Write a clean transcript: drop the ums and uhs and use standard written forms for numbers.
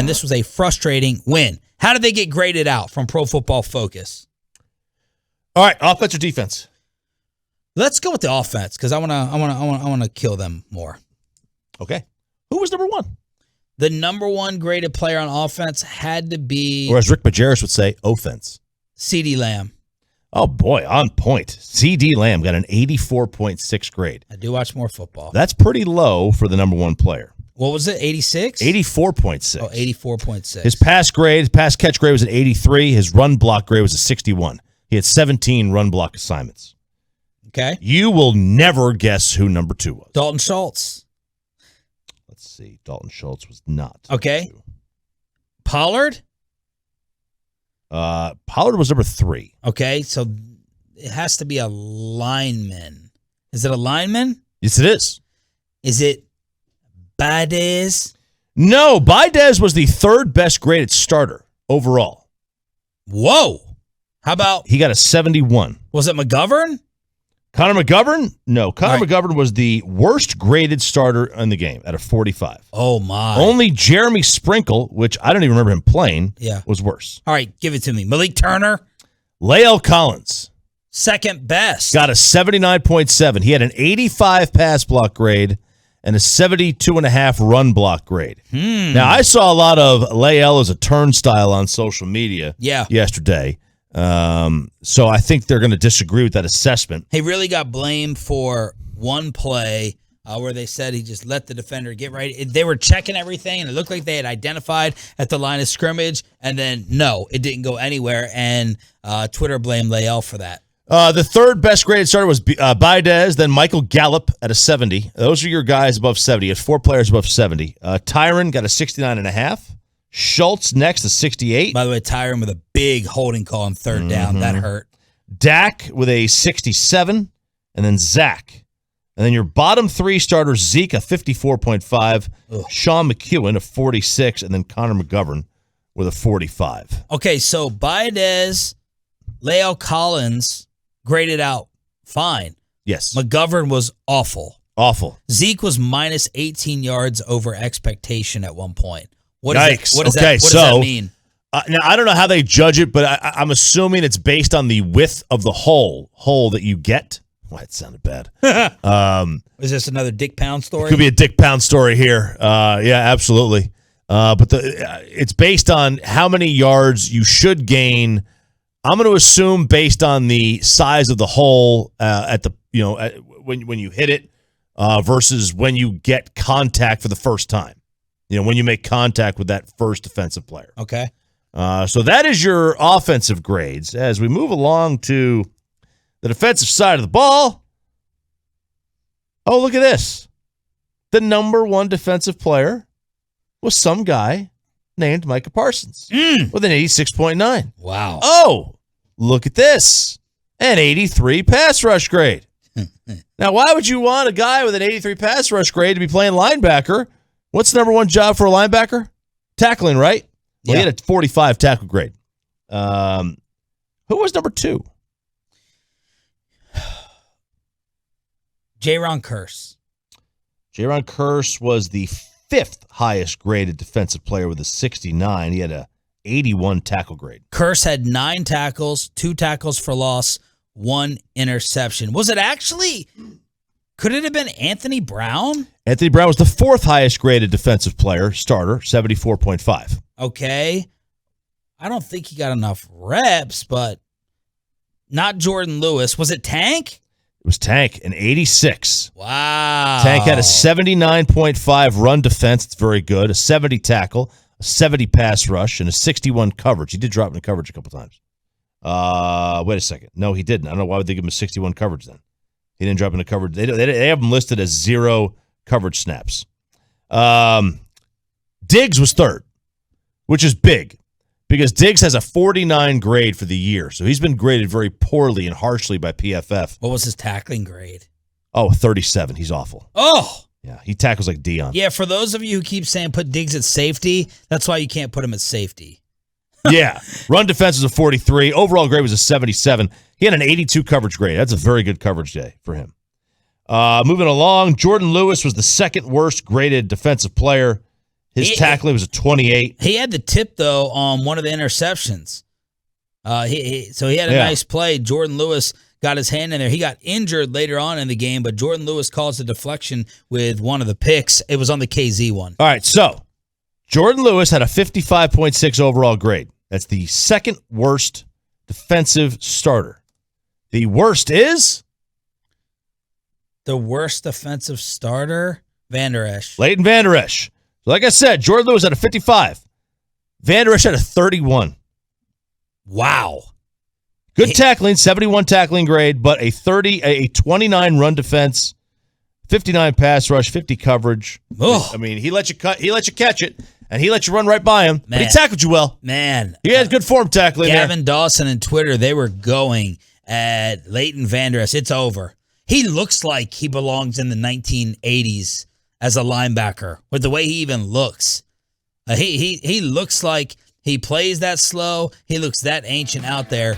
and this was a frustrating win. How did they get graded out from Pro Football Focus? All right, offense or defense? Let's go with the offense because I want to kill them more. Okay. Who was number one? The number one graded player on offense had to be, or as Rick Majerus would say, offense. CeeDee Lamb. Oh, boy, on point. CeeDee Lamb got an 84.6 grade. I do watch more football. That's pretty low for the number one player. What was it, 86? 84.6. Oh, 84.6. His pass catch grade was an 83. His run block grade was a 61. He had 17 run block assignments. Okay. You will never guess who number two was. Dalton Schultz. Let's see. Dalton Schultz was not. Okay. Pollard? Pollard was number 3. Okay, so it has to be a lineman. Is it a lineman? Yes, it is. Is it Baidez? No, Baidez was the third best graded starter overall. Whoa. How about, He got a 71. was it McGovern? Connor McGovern? No, Connor McGovern was the worst graded starter in the game at a 45. Oh, my. Only Jeremy Sprinkle, which I don't even remember him playing, was worse. All right, give it to me. Malik Turner? Lael Collins. Second best. Got a 79.7. He had an 85 pass block grade and a 72.5 run block grade. Now, I saw a lot of Lael as a turnstile on social media yesterday. So I think they're going to disagree with that assessment. He really got blamed for one play where they said he just let the defender get right. They were checking everything, and it looked like they had identified at the line of scrimmage, and then, no, it didn't go anywhere, and Twitter blamed Lael for that. The third best graded starter was Baidez, then Michael Gallup at a 70. Those are your guys above 70. You had 4 players above 70. Tyron got a 69.5. Schultz next to 68. By the way, Tyron with a big holding call on third down. That hurt. Dak with a 67, and then Zach. And then your bottom 3 starters, Zeke, a 54.5, Sean McEwen, a 46, and then Connor McGovern with a 45. Okay, so Baidez, Lael Collins graded out fine. Yes. McGovern was awful. Awful. Zeke was minus 18 yards over expectation at one point. What Yikes. What does that mean? Now, I don't know how they judge it, but I'm assuming it's based on the width of the hole that you get. Well, that sounded bad. Is this another Dick Pound story? It could be a Dick Pound story here. Yeah, absolutely. But it's based on how many yards you should gain. I'm going to assume based on the size of the hole when you hit it versus when you get contact for the first time. When you make contact with that first defensive player. Okay. So that is your offensive grades. As we move along to the defensive side of the ball, oh, look at this. The number one defensive player was some guy named Micah Parsons with an 86.9. Wow. Oh, look at this. An 83 pass rush grade. Now, why would you want a guy with an 83 pass rush grade to be playing linebacker? What's the number one job for a linebacker? Tackling, right? Well, he had a 45 tackle grade. Who was number 2? Jaron Kearse. Jaron Kearse was the 5th highest graded defensive player with a 69. He had a 81 tackle grade. Kearse had 9 tackles, 2 tackles for loss, 1 interception. Was it actually... Could it have been Anthony Brown? Anthony Brown was the 4th highest graded defensive player, starter, 74.5. Okay. I don't think he got enough reps, but not Jordan Lewis. Was it Tank? It was Tank, an 86. Wow. Tank had a 79.5 run defense. It's very good. A 70 tackle, a 70 pass rush, and a 61 coverage. He did drop into coverage a couple times. Wait a second. No, he didn't. I don't know why would they give him a 61 coverage then. He didn't drop into coverage. They have him listed as 0 coverage snaps. Diggs was 3rd, which is big because Diggs has a 49 grade for the year. So he's been graded very poorly and harshly by PFF. What was his tackling grade? Oh, 37. He's awful. Oh! Yeah, he tackles like Dion. Yeah, for those of you who keep saying put Diggs at safety, that's why you can't put him at safety. Yeah. Run defense was a 43. Overall grade was a 77. He had an 82 coverage grade. That's a very good coverage day for him. Moving along, Jordan Lewis was the 2nd worst graded defensive player. His tackling was a 28. He had the tip, though, on one of the interceptions. So he had a nice play. Jordan Lewis got his hand in there. He got injured later on in the game, but Jordan Lewis caused a deflection with one of the picks. It was on the KZ one. All right, so Jordan Lewis had a 55.6 overall grade. That's the second worst defensive starter. The worst is? The worst defensive starter? Van Der Esch. Leighton Vander Esch. Like I said, Jordan Lewis had a 55. Vander Esch had a 31. Wow. Good tackling, 71 tackling grade, but a 29 run defense, 59 pass rush, 50 coverage. Ugh. I mean, he let you catch it, and he let you run right by him. Man. But he tackled you well. Man. He had good form tackling Gavin Dawson and Twitter, they were going at Leighton Vander Esch. It's over. He looks like he belongs in the 1980s as a linebacker with the way he even looks. He looks like he plays that slow. He looks that ancient out there.